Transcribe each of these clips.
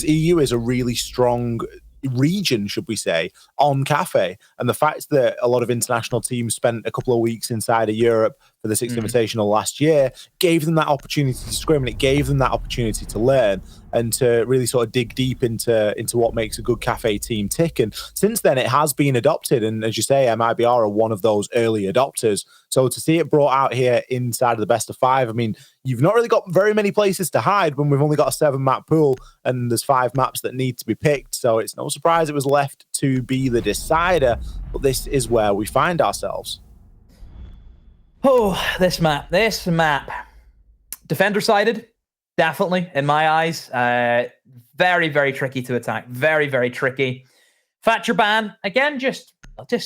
EU is a really strong region, should we say, on Kafe. And the fact that a lot of international teams spent a couple of weeks inside of Europe for the Sixth Invitational last year gave them that opportunity to scrim, and it gave them that opportunity to learn and to really sort of dig deep into what makes a good Kafe team tick. And since then, it has been adopted. And as you say, MIBR are one of those early adopters. So to see it brought out here inside of the best of 5, I mean, you've not really got very many places to hide when we've only got a 7-map pool and there's 5 maps that need to be picked. So it's no surprise it was left to be the decider. But this is where we find ourselves. Oh, this map. Defender-sided, definitely, in my eyes. Very, very tricky to attack. Very, very tricky. Factor ban, again, just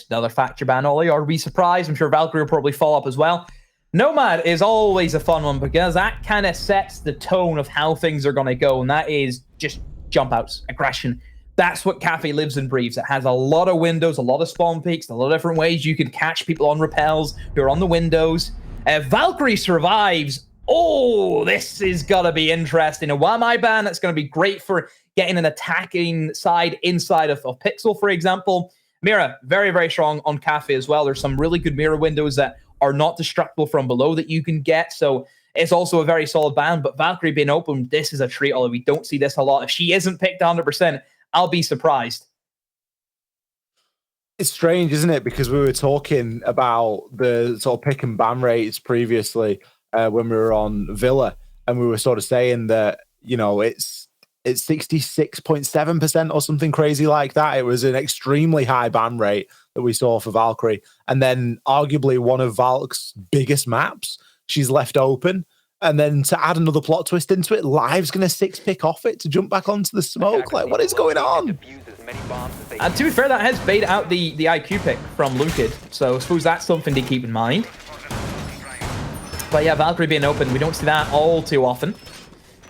another factor ban, Ollie. Are we surprised? I'm sure Valkyrie will probably follow up as well. Nomad is always a fun one because that kind of sets the tone of how things are going to go, and that is just jump outs, aggression. That's what Kafe lives and breathes. It has a lot of windows, a lot of spawn peaks, a lot of different ways you can catch people on repels who are on the windows. Valkyrie survives. Oh, this is going to be interesting. A Wamai ban, that's going to be great for getting an attacking side inside of Pixel, for example. Mira, very, very strong on Kafe as well. There's some really good mirror windows that are not destructible from below that you can get. So it's also a very solid ban. But Valkyrie being open, this is a treat, although we don't see this a lot. If she isn't picked 100%, I'll be surprised. It's strange, isn't it? Because we were talking about the sort of pick and ban rates previously when we were on Villa, and we were sort of saying that, you know, it's 66.7% or something crazy like that. It was an extremely high ban rate that we saw for Valkyrie. And then arguably one of Valk's biggest maps, she's left open. And then to add another plot twist into it, Live's going to 6-pick off it to jump back onto the smoke. Like, what is going on? And to be fair, that has baited out the IQ pick from Lukid. So I suppose that's something to keep in mind. But yeah, Valkyrie being open, we don't see that all too often.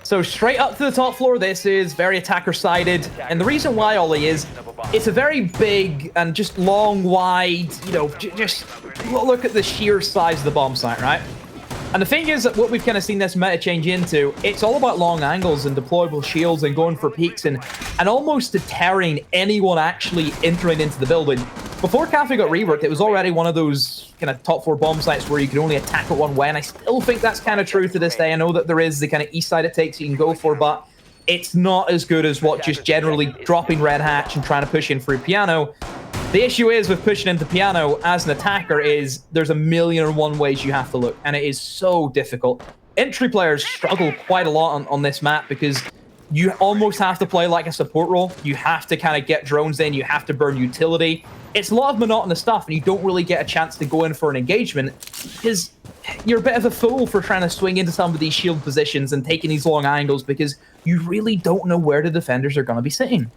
So straight up to the top floor, this is very attacker-sided. And the reason why, Ollie, is it's a very big and just long, wide, you know, just look at the sheer size of the bomb site, right? And the thing is that what we've kind of seen this meta change into, it's all about long angles and deployable shields and going for peaks and almost deterring anyone actually entering into the building. Before Kafe got reworked, it was already one of those kind of top 4 bomb sites where you can only attack it one way, and I still think that's kind of true to this day. I know that there is the kind of east side it takes you can go for, but it's not as good as what just generally dropping Red Hatch and trying to push in through Piano. The issue is with pushing into Piano as an attacker is there's a million and one ways you have to look, and it is so difficult. Entry players struggle quite a lot on this map because you almost have to play like a support role. You have to kind of get drones in, you have to burn utility. It's a lot of monotonous stuff, and you don't really get a chance to go in for an engagement because you're a bit of a fool for trying to swing into some of these shield positions and taking these long angles because you really don't know where the defenders are going to be sitting.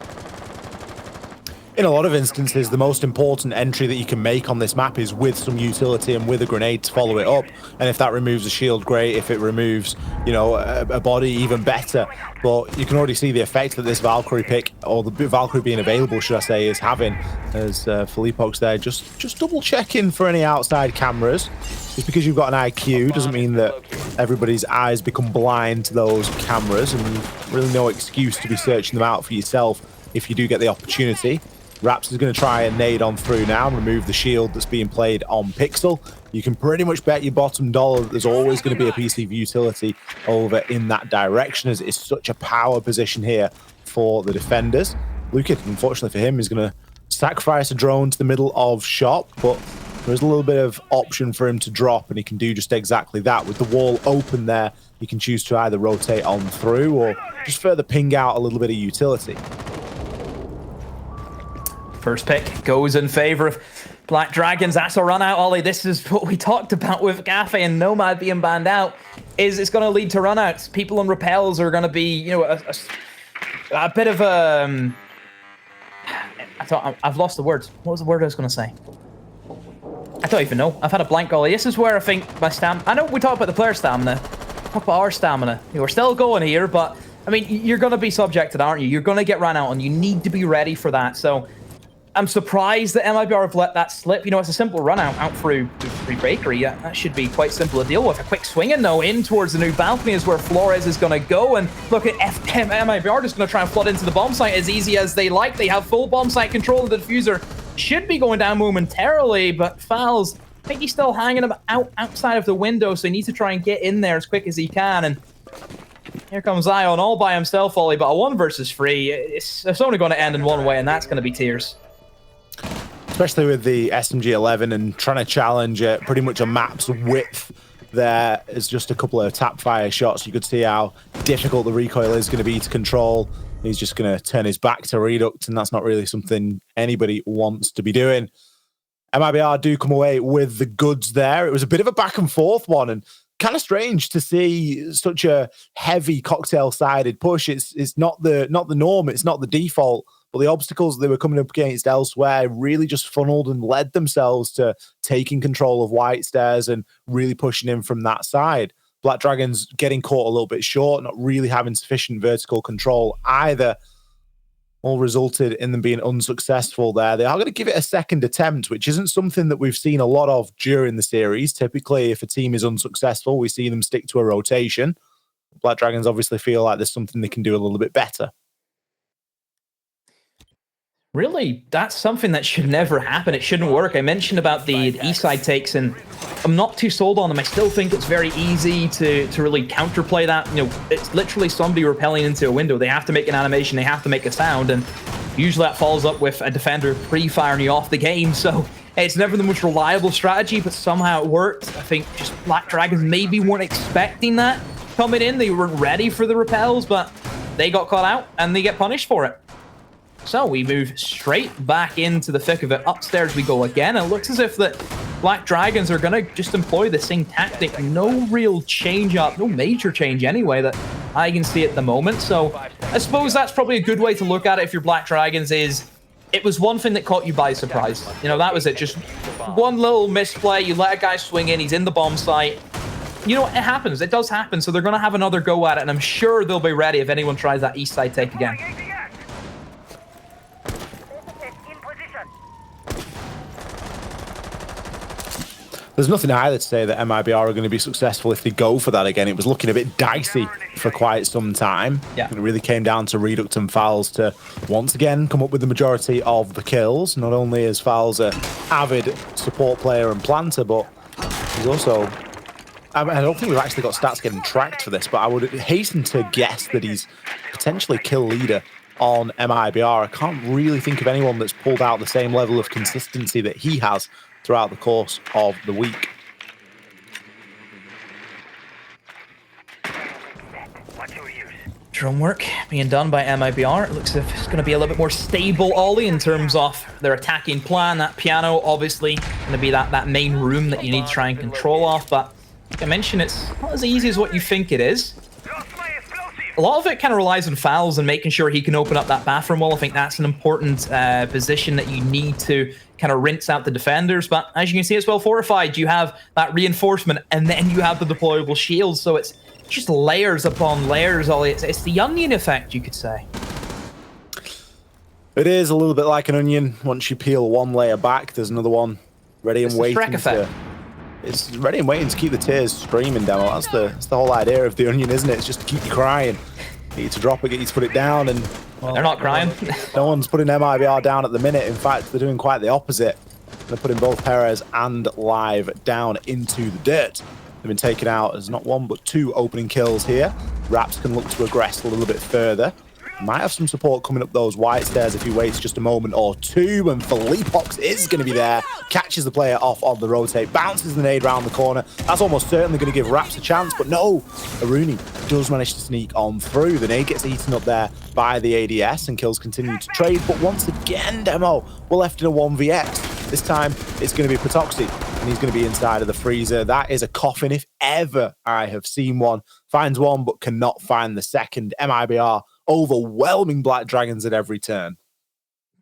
In a lot of instances, the most important entry that you can make on this map is with some utility and with a grenade to follow it up. And if that removes a shield, great. If it removes, you know, a body, even better. But you can already see the effect that this Valkyrie pick, or the Valkyrie being available, should I say, is having. As Philippokes there, just double checking for any outside cameras. Just because you've got an IQ doesn't mean that everybody's eyes become blind to those cameras, and you've really no excuse to be searching them out for yourself if you do get the opportunity. Raps is going to try and nade on through now and remove the shield that's being played on Pixel. You can pretty much bet your bottom dollar that there's always going to be a piece of utility over in that direction, as it is such a power position here for the defenders. Lukid, unfortunately for him, is going to sacrifice a drone to the middle of shop, but there's a little bit of option for him to drop, and he can do just exactly that. With the wall open there, he can choose to either rotate on through or just further ping out a little bit of utility. First pick goes in favor of Black Dragons. That's a run out, Ollie. This is what we talked about with Kafe and Nomad being banned out, is it's going to lead to runouts. People on repels are going to be, you know, a bit of a... I've lost the words. What was the word I was going to say? I don't even know. I've had a blank, Ollie. This is where I think my stamina... I know we talk about the player stamina. Talk about our stamina. You know, we're still going here, but, I mean, you're going to be subject to that, aren't you? You're going to get run out, and you need to be ready for that. So I'm surprised that MIBR have let that slip. You know, it's a simple run out through Valkyrie. That should be quite simple to deal with. A quick swing and though in towards the new balcony is where Flores is going to go. And look at MIBR just going to try and flood into the bomb site as easy as they like. They have full bomb site control of the diffuser. Should be going down momentarily, but Fowls, I think he's still hanging outside of the window, so he needs to try and get in there as quick as he can. And here comes Ion all by himself, Ollie, but a 1 versus 3. It's only going to end in one way, and that's going to be tears. Especially with the SMG-11 and trying to challenge pretty much a map's width. There is just a couple of tap fire shots. You could see how difficult the recoil is going to be to control. He's just going to turn his back to Reduct, and that's not really something anybody wants to be doing. MIBR do come away with the goods there. It was a bit of a back and forth one, and kind of strange to see such a heavy cocktail-sided push. It's not the norm. It's not the default. But the obstacles they were coming up against elsewhere really just funneled and led themselves to taking control of White Stairs and really pushing in from that side. Black Dragons getting caught a little bit short, not really having sufficient vertical control either. All resulted in them being unsuccessful there. They are going to give it a second attempt, which isn't something that we've seen a lot of during the series. Typically, if a team is unsuccessful, we see them stick to a rotation. Black Dragons obviously feel like there's something they can do a little bit better. Really, that's something that should never happen. It shouldn't work. I mentioned about the east side takes, and I'm not too sold on them. I still think it's very easy to really counterplay that. You know, it's literally somebody rappelling into a window. They have to make an animation. They have to make a sound, and usually that follows up with a defender pre-firing you off the game. So it's never the most reliable strategy, but somehow it worked. I think just Black Dragons maybe weren't expecting that coming in. They weren't ready for the rappels, but they got caught out, and they get punished for it. So we move straight back into the thick of it. Upstairs we go again. It looks as if that Black Dragons are going to just employ the same tactic. No real change up, no major change anyway that I can see at the moment. So I suppose that's probably a good way to look at it if you're Black Dragons is it was one thing that caught you by surprise. You know, that was it. Just one little misplay. You let a guy swing in. He's in the bomb site. You know, it happens. It does happen. So they're going to have another go at it. And I'm sure they'll be ready if anyone tries that east side take again. There's nothing either to say that MIBR are going to be successful if they go for that again. It was looking a bit dicey for quite some time. Yeah. It really came down to Reduct and Fowls to once again come up with the majority of the kills. Not only is Fowls an avid support player and planter, but he's also... I don't think we've actually got stats getting tracked for this, but I would hasten to guess that he's potentially kill leader on MIBR. I can't really think of anyone that's pulled out the same level of consistency that he has throughout the course of the week. Drone work being done by MIBR. It looks as if it's going to be a little bit more stable, Ollie, in terms of their attacking plan. That piano, obviously, going to be that main room that you need to try and control off. But like I mentioned, it's not as easy as what you think it is. A lot of it kind of relies on Fowls and making sure he can open up that bathroom wall. I think that's an important position that you need to kind of rinse out the defenders. But as you can see, it's well fortified. You have that reinforcement, and then you have the deployable shields. So it's just layers upon layers, Ollie. It's the onion effect, you could say. It is a little bit like an onion. Once you peel one layer back, there's another one ready and waiting to... It's ready and waiting to keep the tears streaming, Demo. That's the whole idea of the onion, isn't it? It's just to keep you crying. Get you to drop it, get you to put it down, and... Well, they're not crying. No one's putting MIBR down at the minute. In fact, they're doing quite the opposite. They're putting both Perez and Live down into the dirt. They've been taken out as not one, but two opening kills here. Raps can look to aggress a little bit further. Might have some support coming up those white stairs if he waits just a moment or two, and Felipox is going to be there. Catches the player off on the rotate, bounces the nade round the corner. That's almost certainly going to give Raps a chance, but no, Aruni does manage to sneak on through. The nade gets eaten up there by the ADS, and kills continue to trade, but once again, Demo, we're left in a 1vx. This time, it's going to be Patoxy, and he's going to be inside of the freezer. That is a coffin, if ever I have seen one. Finds one, but cannot find the second. MIBR overwhelming Black Dragons at every turn.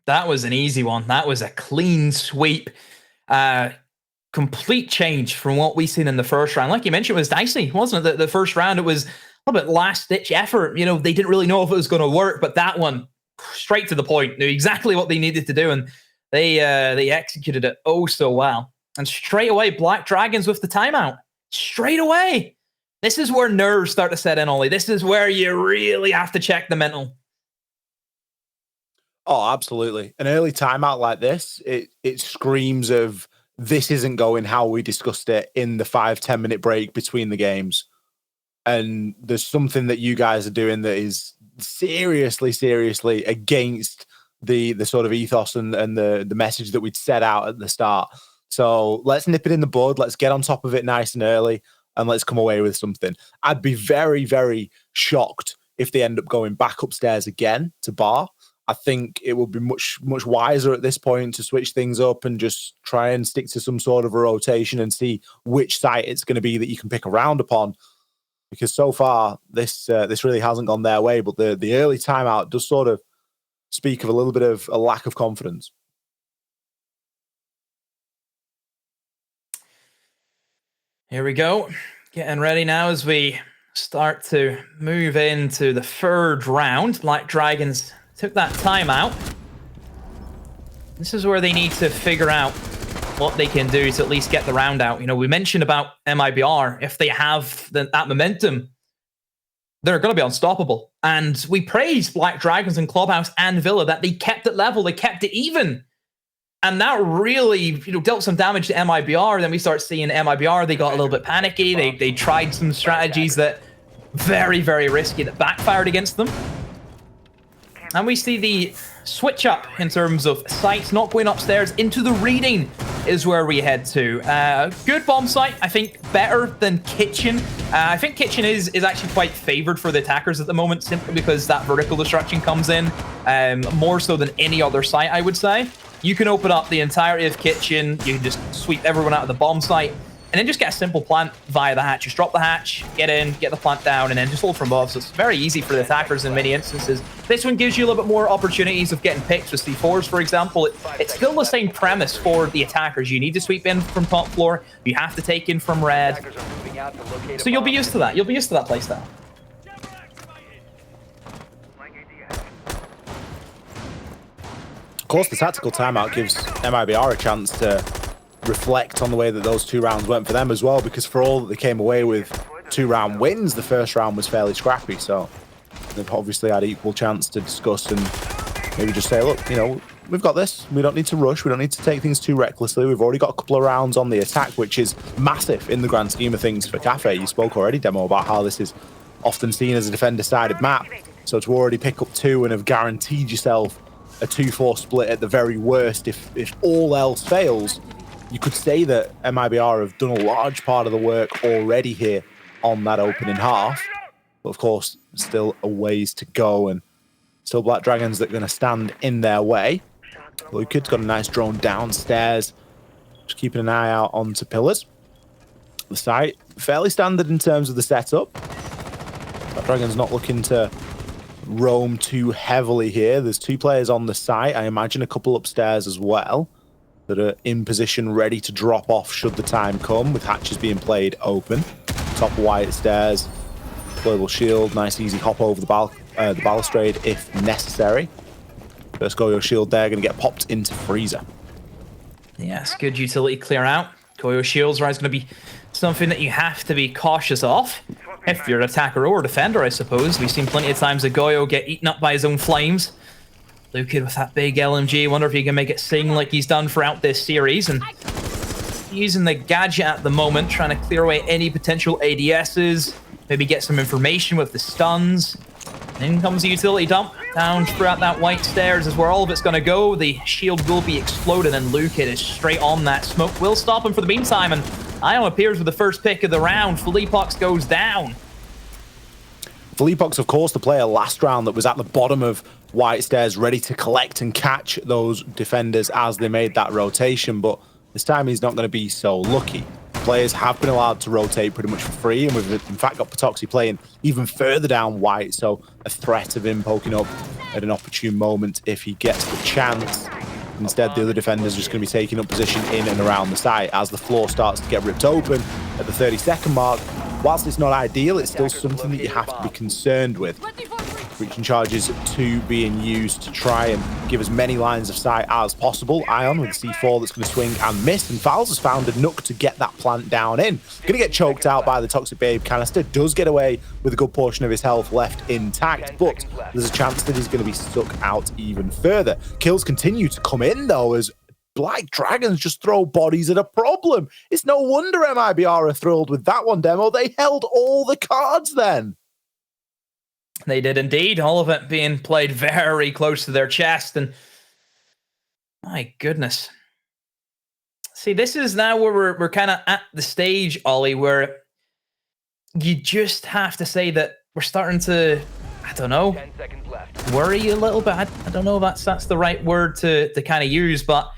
That was an easy one. That was a clean sweep. Complete change from what we've seen in the first round. Like you mentioned, it was dicey, wasn't it? The first round, it was a little bit last-ditch effort. You know, they didn't really know if it was going to work, but that one, straight to the point, knew exactly what they needed to do, and They executed it oh so well. And straight away, Black Dragons with the timeout. Straight away. This is where nerves start to set in, Ollie. This is where you really have to check the mental. Oh, absolutely. An early timeout like this, it screams of this isn't going how we discussed it in the 5-10 minute break between the games. And there's something that you guys are doing that is seriously against the sort of ethos and the message that we'd set out at the start. So let's nip it in the bud. Let's get on top of it nice and early, and let's come away with something. I'd be very, very shocked if they end up going back upstairs again to bar. I think it would be much wiser at this point to switch things up and just try and stick to some sort of a rotation and see which site it's going to be that you can pick a round upon. Because so far, this really hasn't gone their way, but the early timeout does sort of speak of a little bit of a lack of confidence. Here we go. Getting ready now as we start to move into the third round. Black Dragons took that timeout. This is where they need to figure out what they can do to at least get the round out. You know, we mentioned about MIBR. If they have that momentum, they're going to be unstoppable. And we praised Black Dragons and Clubhouse and Villa that they kept it level, they kept it even. And that really, dealt some damage to MIBR. Then we start seeing MIBR, they got a little bit panicky. They tried some strategies that very, very risky that backfired against them. And we see the switch up in terms of sites, not going upstairs into the reading is where we head to. Good bomb site, I think better than kitchen. I think kitchen is actually quite favored for the attackers at the moment, simply because that vertical destruction comes in more so than any other site, I would say. You can open up the entirety of kitchen, you can just sweep everyone out of the bomb site, and then just get a simple plant via the hatch. Just drop the hatch, get in, get the plant down, and then just hold from above. So it's very easy for the attackers in many instances. This one gives you a little bit more opportunities of getting picks with C4s, for example. It's still the same premise for the attackers. You need to sweep in from top floor. You have to take in from red. So you'll be used to that. You'll be used to that playstyle. Of course, the tactical timeout gives MIBR a chance to reflect on the way that those 2 rounds went for them as well, because for all that they came away with 2-round wins, the first round was fairly scrappy. So they've obviously had equal chance to discuss and maybe just say, look, we've got this. We don't need to rush. We don't need to take things too recklessly. We've already got a couple of rounds on the attack, which is massive in the grand scheme of things for Kafe. You spoke already, Demo, about how this is often seen as a defender-sided map. So to already pick up 2 and have guaranteed yourself a 2-4 split at the very worst, if all else fails, you could say that MIBR have done a large part of the work already here on that opening half. But of course, still a ways to go, and still Black Dragons that are going to stand in their way. Lucad's got a nice drone downstairs, just keeping an eye out onto pillars. The site, fairly standard in terms of the setup. Black Dragons not looking to roam too heavily here. There's 2 players on the site. I imagine a couple upstairs as well that are in position ready to drop off should the time come, with hatches being played open. Top white stairs, global shield, nice easy hop over the balustrade if necessary. First Goyo shield there, going to get popped into freezer. Yes, good utility clear out. Goyo shields are always going to be something that you have to be cautious of. If you're an attacker or defender, I suppose. We've seen plenty of times that Goyo get eaten up by his own flames. Lucad with that big LMG. Wonder if he can make it sing like he's done throughout this series. And using the gadget at the moment, trying to clear away any potential ADSs. Maybe get some information with the stuns. In comes the utility dump. Down throughout that white stairs is where all of it's going to go. The shield will be exploded, and Lucad is straight on that. Smoke will stop him for the meantime, and Ion appears with the first pick of the round. Philippox goes down. Philippox, of course, the player last round that was at the bottom of white stairs, ready to collect and catch those defenders as they made that rotation, but this time he's not going to be so lucky. Players have been allowed to rotate pretty much for free, and we've in fact got Patoxy playing even further down white, so a threat of him poking up at an opportune moment if he gets the chance. Instead, the other defenders are just going to be taking up position in and around the site as the floor starts to get ripped open at the 30-second mark. Whilst it's not ideal, it's still something that you have to be concerned with. Breaching charges to being used to try and give as many lines of sight as possible. Ion with the C4 that's going to swing and miss, and Fowls has found a nook to get that plant down in. Going to get choked out by the Toxic Babe canister, does get away with a good portion of his health left intact, but there's a chance that he's going to be stuck out even further. Kills continue to come in though, as Black Dragons just throw bodies at a problem. It's no wonder MIBR are thrilled with that one, Demo. They held all the cards then. They did indeed, all of it being played very close to their chest, and my goodness. See, this is now where we're kind of at the stage, Ollie, where you just have to say that we're starting to, I don't know, 10 seconds left. worry a little bit. I don't know if that's the right word to kind of use, but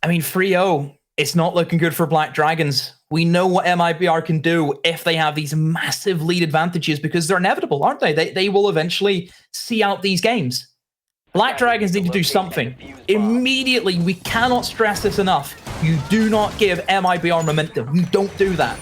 I mean, 3-0, it's not looking good for Black Dragons. We know what MIBR can do if they have these massive lead advantages, because they're inevitable, aren't they? They will eventually see out these games. Black Dragons need to do something immediately. We cannot stress this enough. You do not give MIBR momentum. You don't do that.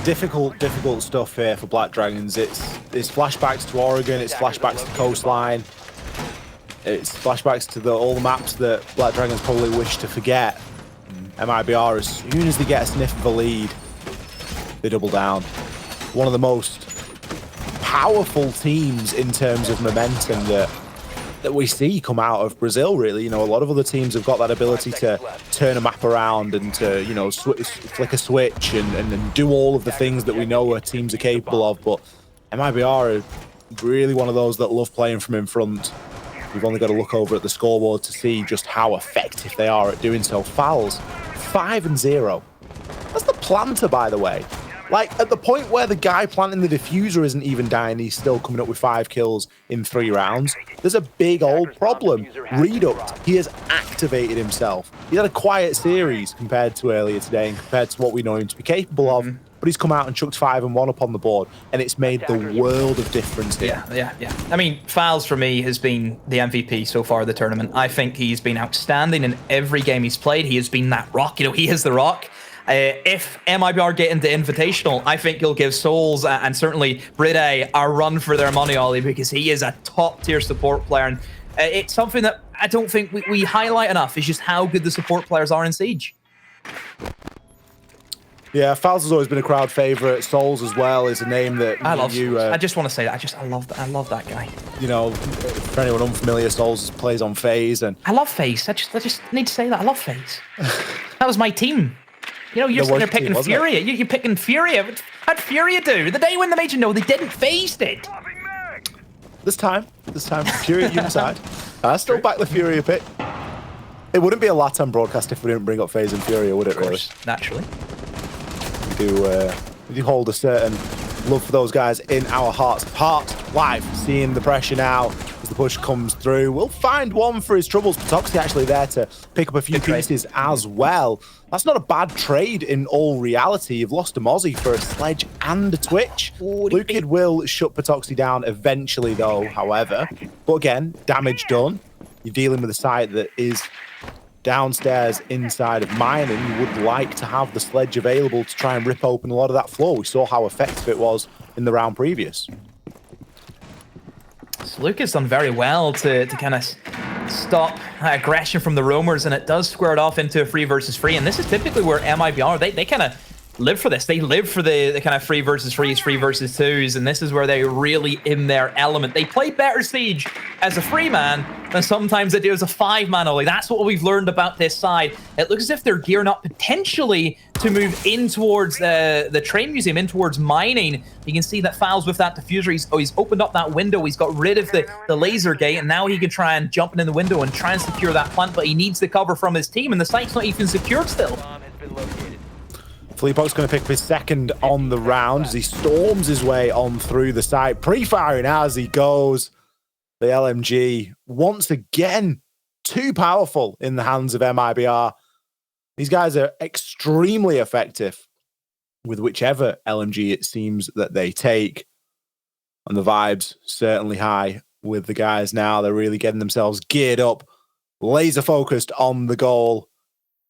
Difficult stuff here for Black Dragons. It's flashbacks to Oregon, it's flashbacks to Coastline, it's flashbacks to all the maps that Black Dragons probably wish to forget. MIBR, as soon as they get a sniff of a lead, they double down. One of the most powerful teams in terms of momentum that we see come out of Brazil, really. You know, a lot of other teams have got that ability to turn a map around and to, you know, flick a switch and do all of the things that we know our teams are capable of. But MIBR are really one of those that love playing from in front. We've only got to look over at the scoreboard to see just how effective they are at doing so. Fouls, 5-0. That's the planter, by the way. Like, at the point where the guy planting the diffuser isn't even dying, he's still coming up with 5 kills in 3 rounds. There's a big old problem. Reduct, he has activated himself. He had a quiet series compared to earlier today and compared to what we know him to be capable of, but he's come out and chucked 5 and 1 up on the board, and it's made the world of difference here. Yeah. I mean, Fowls for me has been the MVP so far of the tournament. I think he's been outstanding in every game he's played. He has been that rock. You know, he is the rock. If MIBR get into Invitational, I think he'll give Souls and certainly Bride a run for their money, Ollie, because he is a top-tier support player. And it's something that I don't think we highlight enough, is just how good the support players are in Siege. Yeah, Fowls has always been a crowd favorite. Souls as well is a name that I love. I just want to say that I love that guy. You know, for anyone unfamiliar, Souls plays on FaZe, and I love FaZe. I just need to say that I love FaZe. That was my team. You know, you're sitting there picking Furia. You're picking Furia. How'd Furia do? The day when the major, no, they didn't. FaZe did. This time, Furia at your side. I still back the Furia pick. It wouldn't be a Latam broadcast if we didn't bring up FaZe and Furia, would it? Really? Naturally. We do hold a certain love for those guys in our hearts. Heart live, seeing the pressure now as the push comes through. We'll find one for his troubles. Patoxy actually there to pick up a few pieces as well. That's not a bad trade in all reality. You've lost a Mozzie for a Sledge and a Twitch. Lukid will shut Patoxy down eventually though, however. But again, damage done. You're dealing with a site that is downstairs inside of mine, and you would like to have the Sledge available to try and rip open a lot of that floor. We saw how effective it was in the round previous. So Luke has done very well to kind of stop aggression from the roamers, and it does square it off into a 3 versus 3. And this is typically where MIBR, they kind of live for this. They live for the kind of 3 versus 3s, 3 versus 2s, and this is where they're really in their element. They play better Siege as a 3-man than sometimes they do as a 5-man only. That's what we've learned about this side. It looks as if they're gearing up potentially to move in towards the train museum, in towards mining. You can see that Fowls with that diffuser, he's opened up that window, he's got rid of the laser gate, and now he can try and jump in the window and try and secure that plant, but he needs the cover from his team, and the site's not even secured still. Fleapok's going to pick up his second on the round as he storms his way on through the site, pre-firing as he goes. The LMG, once again, too powerful in the hands of MIBR. These guys are extremely effective with whichever LMG it seems that they take. And the vibe's certainly high with the guys now. They're really getting themselves geared up, laser focused on the goal.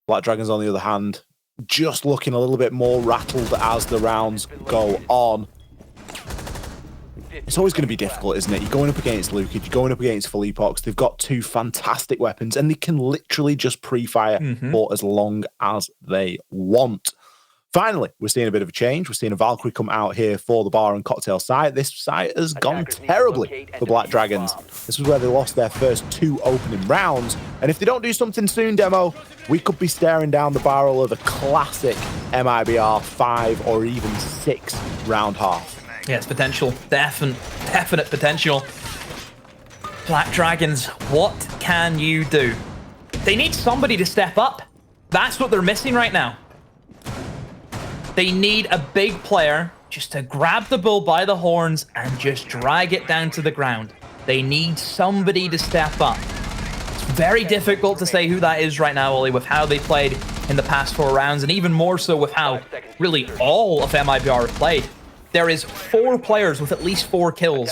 Black Dragons, on the other hand, just looking a little bit more rattled as the rounds go on. It's always going to be difficult, isn't it? You're going up against Lucid, you're going up against Philippox. They've got two fantastic weapons, and they can literally just pre-fire for as long as they want. Finally, we're seeing a bit of a change. We're seeing a Valkyrie come out here for the bar and cocktail site. This site has gone terribly for Black Dragons. This was where they lost their first 2 opening rounds. And if they don't do something soon, Demo, we could be staring down the barrel of a classic MIBR 5 or even 6 round half. Yes, potential. Definite potential. Black Dragons, what can you do? They need somebody to step up. That's what they're missing right now. They need a big player just to grab the bull by the horns and just drag it down to the ground. They need somebody to step up. It's very difficult to say who that is right now, Ollie, with how they played in the past 4 rounds, and even more so with how really all of MIBR have played. There is 4 players with at least 4 kills.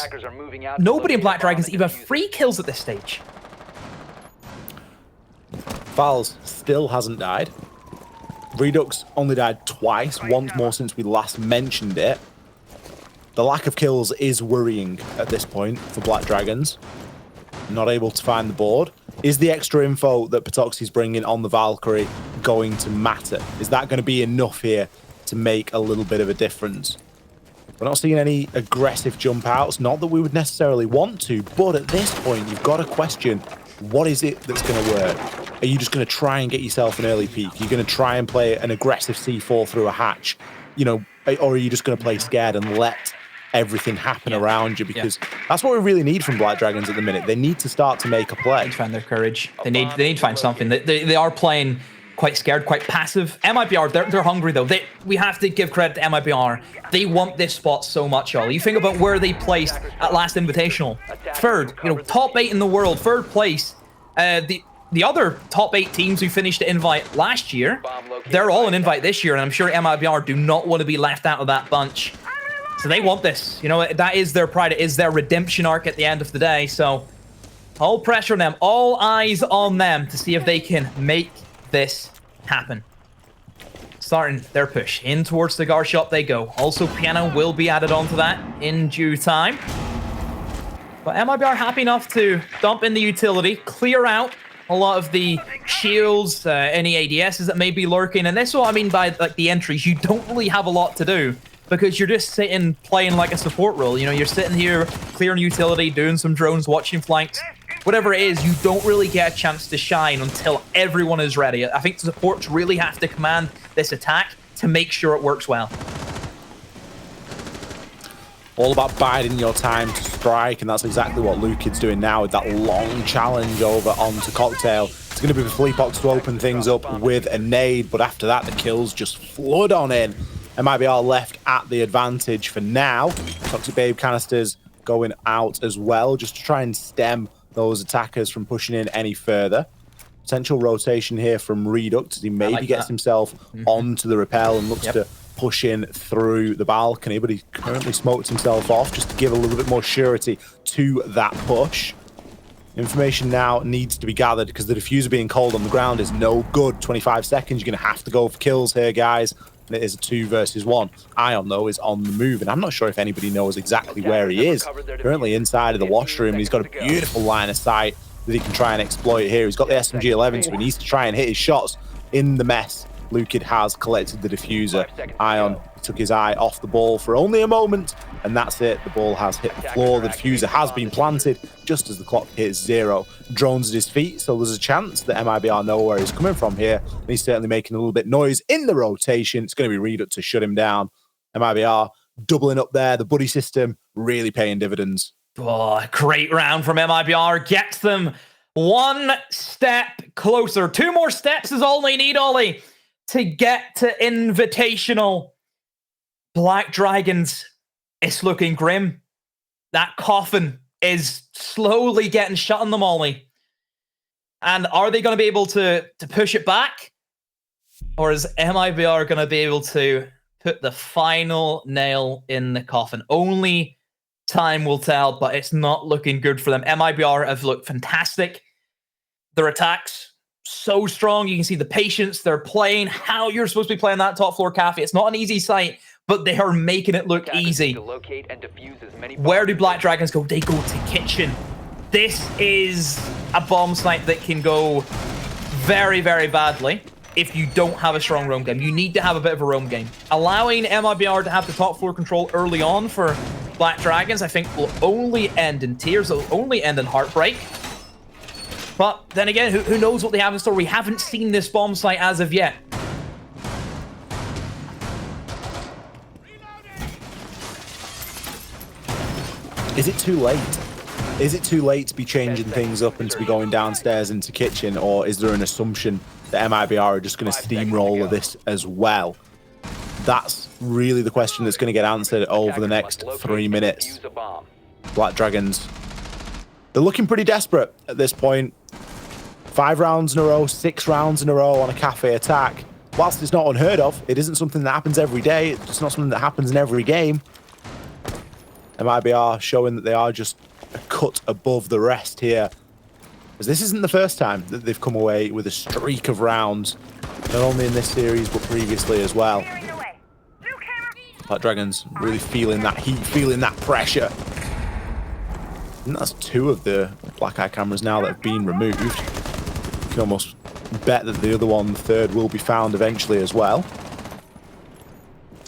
Nobody in Black Dragons even have 3 kills at this stage. Vals still hasn't died. Redux only died twice, once more since we last mentioned it. The lack of kills is worrying at this point for Black Dragons. Not able to find the board. Is the extra info that Patoxy's bringing on the Valkyrie going to matter? Is that going to be enough here to make a little bit of a difference? We're not seeing any aggressive jump outs, not that we would necessarily want to, but at this point, you've got to question, what is it that's going to work? Are you just going to try and get yourself an early peak? You're going to try and play an aggressive C4 through a hatch, you know, or are you just going to play scared and let everything happen around you? Because that's what we really need from Black Dragons at the minute. They need to start to make a play. They need to find their courage. They need to find something. They are playing quite scared, quite passive. MIBR, they're hungry though. We have to give credit to MIBR. They want this spot so much, Ollie. You think about where they placed at last Invitational. 3rd, you know, top 8 in the world, 3rd place. The other top 8 teams who finished the invite last year, they're all in invite this year, and I'm sure MIBR do not want to be left out of that bunch. So they want this. You know, that is their pride. It is their redemption arc at the end of the day. So all pressure on them, all eyes on them to see if they can make this happen. Starting their push in towards the Gar shop they go. Also, piano will be added onto that in due time. But MIBR happy enough to dump in the utility, clear out a lot of the shields, any ADSs that may be lurking. And that's what I mean by like the entries. You don't really have a lot to do because you're just sitting playing like a support role. You know, you're sitting here clearing utility, doing some drones, watching flanks. Whatever it is, you don't really get a chance to shine until everyone is ready. I think the supports really have to command this attack to make sure it works well. All about biding your time to strike, and that's exactly what Luccid's doing now with that long challenge over onto Cocktail. It's going to be for Philippox to open things up with a nade, but after that, the kills just flood on in. MIBR left at the advantage for now. Toxic Babe canisters going out as well, just to try and stem those attackers from pushing in any further. Potential rotation here from Redux as he maybe gets himself onto the rappel and looks to push in through the balcony, but he currently smoked himself off just to give a little bit more surety to that push. Information now needs to be gathered because the diffuser being cold on the ground is no good. 25 seconds, you're going to have to go for kills here, guys. And it is a 2 versus 1. Ion, though, is on the move, and I'm not sure if anybody knows exactly where he is. Currently inside of the washroom, and he's got a beautiful line of sight that he can try and exploit here. He's got the SMG-11, so he needs to try and hit his shots in the mess. Lucid has collected the diffuser. Ion took his eye off the ball for only a moment, and that's it. The ball has hit the floor. The diffuser has been planted just as the clock hits 0. Drones at his feet, so there's a chance that MIBR know where he's coming from here, and he's certainly making a little bit noise in the rotation. It's going to be Redux to shut him down. MIBR doubling up there. The buddy system really paying dividends. Oh, great round from MIBR. Gets them one step closer. 2 more steps is all they need, Ollie, to get to Invitational. Black Dragons, it's looking grim. That coffin is slowly getting shut on them, Ollie. And are they going to be able to push it back? Or is MIBR going to be able to put the final nail in the coffin? Only time will tell, but it's not looking good for them. MIBR have looked fantastic. Their attacks so strong. You can see the patience they're playing, how you're supposed to be playing that top floor Kafe. It's not an easy sight, but they are making it look easy. Where do Black Dragons go? They go to kitchen. This is a bomb site that can go very, very badly if you don't have a strong roam game. You need to have a bit of a roam game. Allowing MIBR to have the top floor control early on for Black Dragons, I think, will only end in tears. It'll only end in heartbreak. But then again, who knows what they have in store? We haven't seen this bomb site as of yet. Is it too late? Is it too late to be changing things up and to be going downstairs into kitchen, or is there an assumption that MIBR are just going to steamroller this as well? That's really the question that's going to get answered over the next 3 minutes. Black Dragons, they're looking pretty desperate at this point. 5 rounds in a row, 6 rounds in a row on a Kafe attack. Whilst it's not unheard of, it isn't something that happens every day. It's not something that happens in every game. MIBR showing that they are just a cut above the rest here. As this isn't the first time that they've come away with a streak of rounds, not only in this series, but previously as well. Black Dragons really feeling that heat, feeling that pressure. And that's 2 of the Black Eye cameras now that have been removed. You can almost bet that the other one, the 3rd, will be found eventually as well.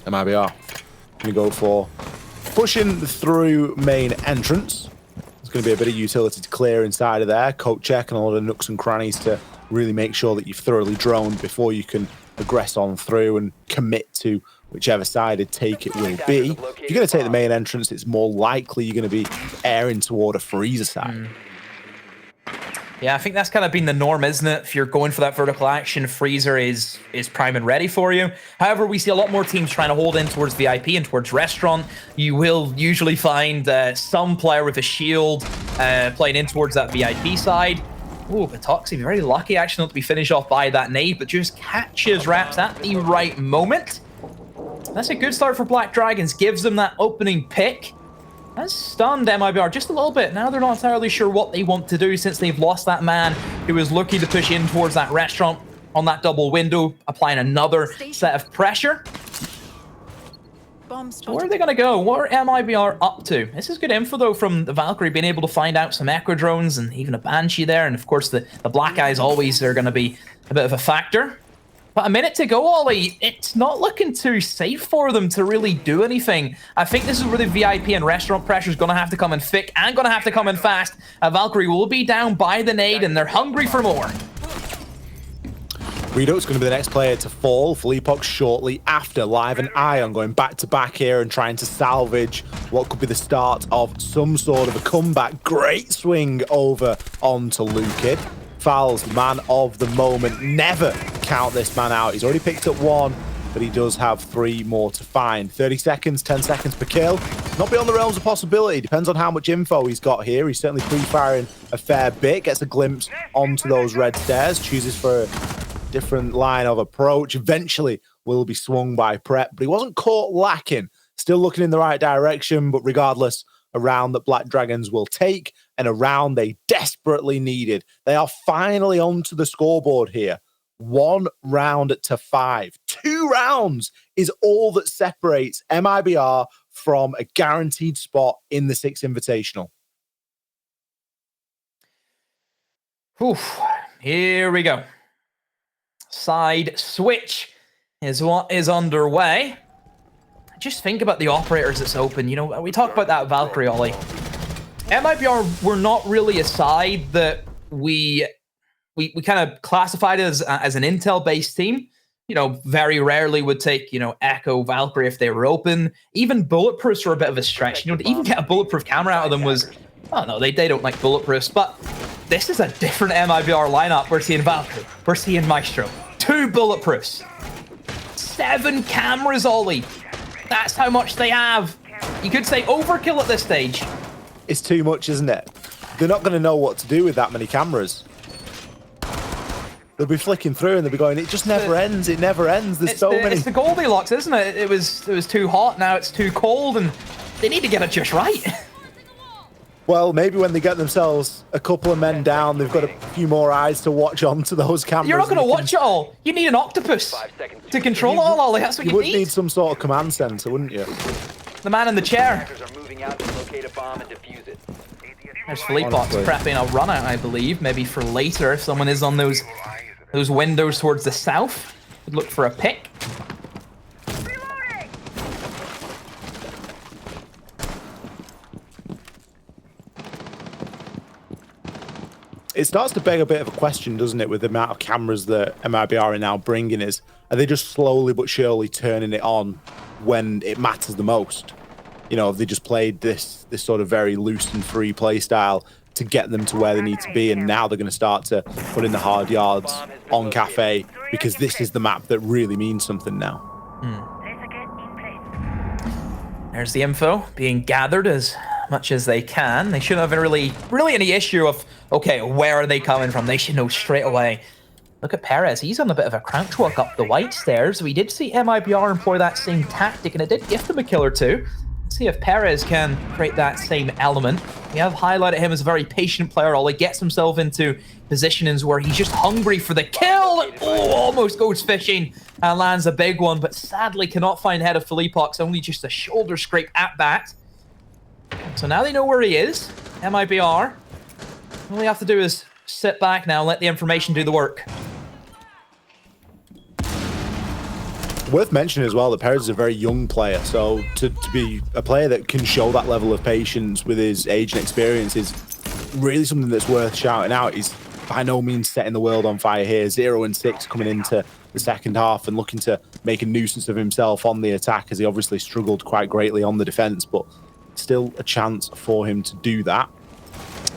MIBR going to go for pushing through main entrance. There's going to be a bit of utility to clear inside of there. Coat check and a lot of nooks and crannies to really make sure that you've thoroughly droned before you can progress on through and commit to whichever side a take it will be. If you're going to take the main entrance, it's more likely you're going to be airing toward a freezer side. Yeah, I think that's kind of been the norm, isn't it? If you're going for that vertical action, freezer is prime and ready for you. However, we see a lot more teams trying to hold in towards VIP and towards restaurant. You will usually find some player with a shield playing in towards that VIP side. Ooh, Batoxy, very lucky actually not to be finished off by that nade, but just catches Raps at the right moment. That's a good start for Black Dragons. Gives them that opening pick. Has stunned MIBR just a little bit. Now they're not entirely sure what they want to do since they've lost that man who was looking to push in towards that restaurant on that double window, applying another set of pressure. So where are they going to go? What are MIBR up to? This is good info, though, from the Valkyrie, being able to find out some Echo drones and even a Banshee there. And, of course, the Black Eyes always are going to be a bit of a factor. But a minute to go, Ollie. It's not looking too safe for them to really do anything. I think this is where the VIP and restaurant pressure is going to have to come in thick and going to have to come in fast. Valkyrie will be down by the nade, and they're hungry for more. Redo's going to be the next player to fall. Fleepox shortly after. Live and Ion going back-to-back here and trying to salvage what could be the start of some sort of a comeback. Great swing over onto Lukid. Fowls, man of the moment. Never count this man out. He's already picked up 1, but he does have 3 more to find. 30 seconds, 10 seconds per kill. Not beyond the realms of possibility. Depends on how much info he's got here. He's certainly pre-firing a fair bit. Gets a glimpse onto those red stairs. Chooses for a different line of approach. Eventually will be swung by Prep, but he wasn't caught lacking. Still looking in the right direction, but regardless, a round that Black Dragons will take and a round they desperately needed. They are finally onto the scoreboard here. 1 round to 5. 2 rounds is all that separates MIBR from a guaranteed spot in the 6th Invitational. Oof. Here we go. Side switch is what is underway. Just think about the operators that's open. You know, we talk about that Valkyrie, Ollie. MIBR were not really a side that we kind of classified as an intel-based team. You know, very rarely would take, you know, Echo, Valkyrie if they were open. Even bulletproofs were a bit of a stretch. You know, to even get a bulletproof camera out of them was, oh no, they don't like bulletproofs. But this is a different MIBR lineup. We're seeing Valkyrie. We're seeing Maestro. 2 bulletproofs. 7 cameras, Ollie. That's how much they have. You could say overkill at this stage. It's too much, isn't it? They're not going to know what to do with that many cameras. They'll be flicking through and they'll be going, it just never ends. It never ends. There's so many. It's the Goldilocks, isn't it? It was too hot. Now it's too cold, and they need to get it just right. Well, maybe when they get themselves a couple of men down, they've got a few more eyes to watch onto those cameras. You're not going to watch it all. You need an octopus to control it all, Ollie. That's what you need. You would need some sort of command center, wouldn't you? The man in the chair. There's Philippox prepping a run out, I believe. Maybe for later, if someone is on those windows towards the south. Would look for a pick. It starts to beg a bit of a question, doesn't it, with the amount of cameras that MIBR are now bringing is, are they just slowly but surely turning it on when it matters the most? You know, have they just played this sort of very loose and free play style to get them to where they need to be, and now they're going to start to put in the hard yards on Kafe because this is the map that really means something now. There's the info being gathered as much as they can. They shouldn't have really any issue of, okay, where are they coming from? They should know straight away. Look at Perez. He's on a bit of a crouch walk up the white stairs. We did see MIBR employ that same tactic, and it did gift them a kill or two. Let's see if Perez can create that same element. We have highlighted him as a very patient player. Ollie gets himself into positionings where he's just hungry for the kill. Oh, almost goes fishing and lands a big one, but sadly cannot find head of Philippox. Only just a shoulder scrape at bat. So now they know where he is. MIBR. All we have to do is sit back now and let the information do the work. Worth mentioning as well that Perez is a very young player, so to be a player that can show that level of patience with his age and experience is really something that's worth shouting out. He's by no means setting the world on fire here. 0-6 coming into the second half and looking to make a nuisance of himself on the attack, as he obviously struggled quite greatly on the defense, but still a chance for him to do that.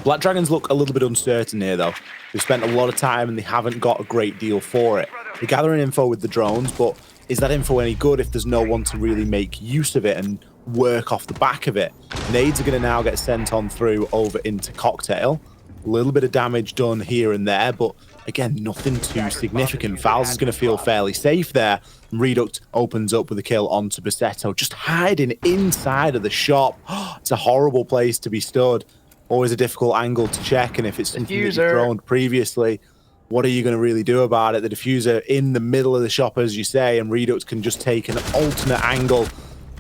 Black Dragons look a little bit uncertain here, though. They've spent a lot of time and they haven't got a great deal for it. They're gathering info with the drones, but is that info any good if there's no one to really make use of it and work off the back of it? Nades are going to now get sent on through over into Cocktail. A little bit of damage done here and there, but again, nothing too significant. Fowles is going to feel fairly safe there. Reduct opens up with a kill onto Bassetto, just hiding inside of the shop. It's a horrible place to be stood. Always a difficult angle to check, and if it's something that you've thrown previously, what are you going to really do about it? The diffuser in the middle of the shop, as you say, and Reduct can just take an alternate angle,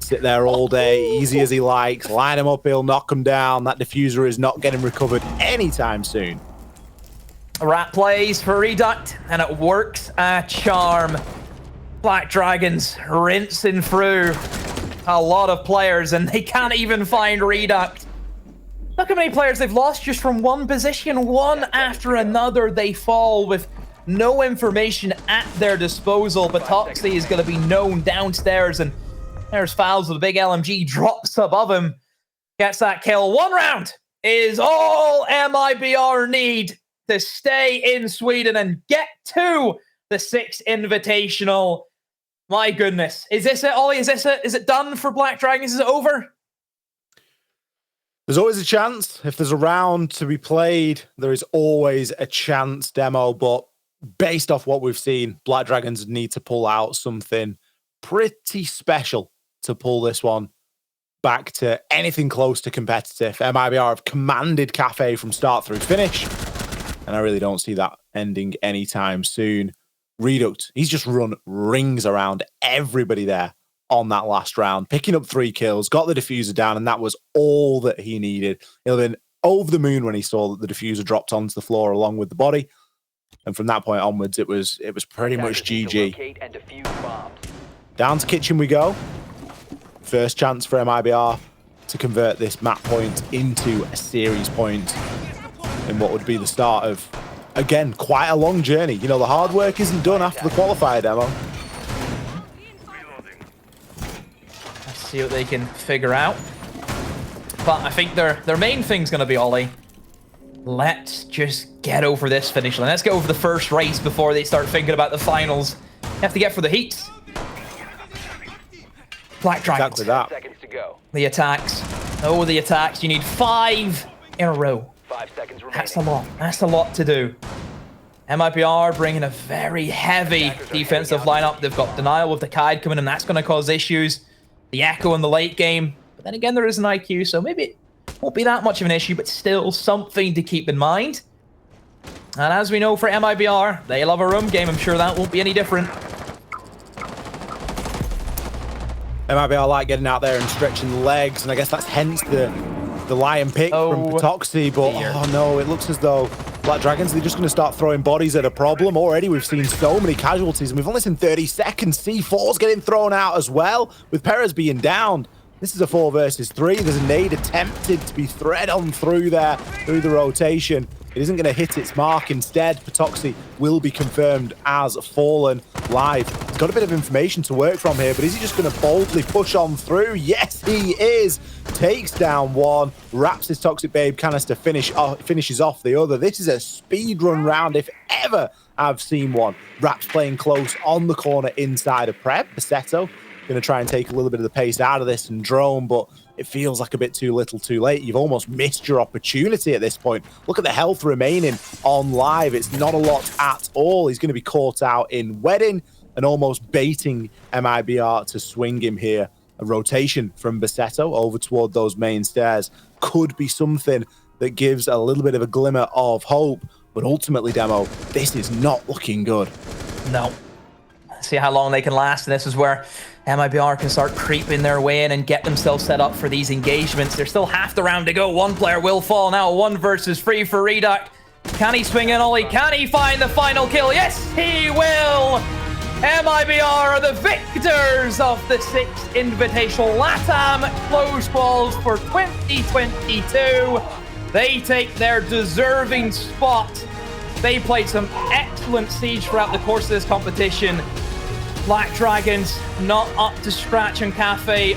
sit there all day, easy as he likes, line him up, he'll knock him down. That diffuser is not getting recovered anytime soon. Rat plays for Reduct, and it works a charm. Black Dragons rinsing through a lot of players, and they can't even find Reduct. Look how many players they've lost just from one position. One after another, they fall with no information at their disposal. But Toxie is going to be known downstairs, and there's Fowles with a big LMG, drops above him, gets that kill. 1 round is all MIBR need to stay in Sweden and get to the 6th Invitational. My goodness. Is this it, Ollie? Is this it? Is it done for Black Dragons? Is it over? There's always a chance. If there's a round to be played, there is always a chance, Demo. But based off what we've seen, Black Dragons need to pull out something pretty special to pull this one back to anything close to competitive. MIBR have commanded Kafe from start through finish, and I really don't see that ending anytime soon. Reduct, he's just run rings around everybody there on that last round, picking up 3 kills, got the diffuser down, and that was all that he needed. He'll have been over the moon when he saw that the diffuser dropped onto the floor along with the body. And from that point onwards, it was pretty much GG. Down to kitchen we go. First chance for MIBR to convert this map point into a series point in what would be the start of, again, quite a long journey. You know, the hard work isn't done after the qualifier demo. See what they can figure out. But I think their main thing's going to be, Ollie, let's just get over this finish line. Let's get over the first race before they start thinking about the finals. You have to get for the heats. Black Dragons. Exactly that. Seconds to go. The attacks. Oh, the attacks. You need 5 in a row. 5 seconds remaining. That's a lot. That's a lot to do. MIBR bringing a very heavy defensive lineup. They've got Denial with the Kide coming in. That's going to cause issues. The Echo in the late game. But then again, there is an IQ, so maybe Won't be that much of an issue, but still something to keep in mind. And as we know for MIBR, they love a room game. I'm sure that won't be any different. MIBR like getting out there and stretching the legs, and I guess that's hence the lion pick from Patoxy, but oh no, it looks as though Black Dragons, they're just going to start throwing bodies at a problem. Already we've seen so many casualties, and we've only seen 30 seconds. C4's getting thrown out as well, with Perez being downed. This is a 4 versus 3. There's a nade attempted to be thread on through there, through the rotation. It isn't going to hit its mark. Instead, Patoxy will be confirmed as fallen live. He's got a bit of information to work from here, but is he just going to boldly push on through? Yes, he is. Takes down one, wraps his Toxic Babe canister, finishes off the other. This is a speedrun round if ever I've seen one. Raps playing close on the corner inside of Prep. Basetto going to try and take a little bit of the pace out of this and drone, but it feels like a bit too little too late. You've almost missed your opportunity at this point. Look at the health remaining on live. It's not a lot at all. He's going to be caught out in Wedding and almost baiting MIBR to swing him here. A rotation from Basetto over toward those main stairs could be something that gives a little bit of a glimmer of hope, but ultimately, Demo, this is not looking good. No. See how long they can last, and this is where MIBR can start creeping their way in and get themselves set up for these engagements. There's still half the round to go. One player will fall now. 1 versus 3 for Reduct. Can he swing in Ollie? Can he find the final kill? Yes, he will! MIBR are the victors of the 6th Invitational LATAM Close Balls for 2022. They take their deserving spot. They played some excellent Siege throughout the course of this competition. Black Dragons not up to scratch on Kafe.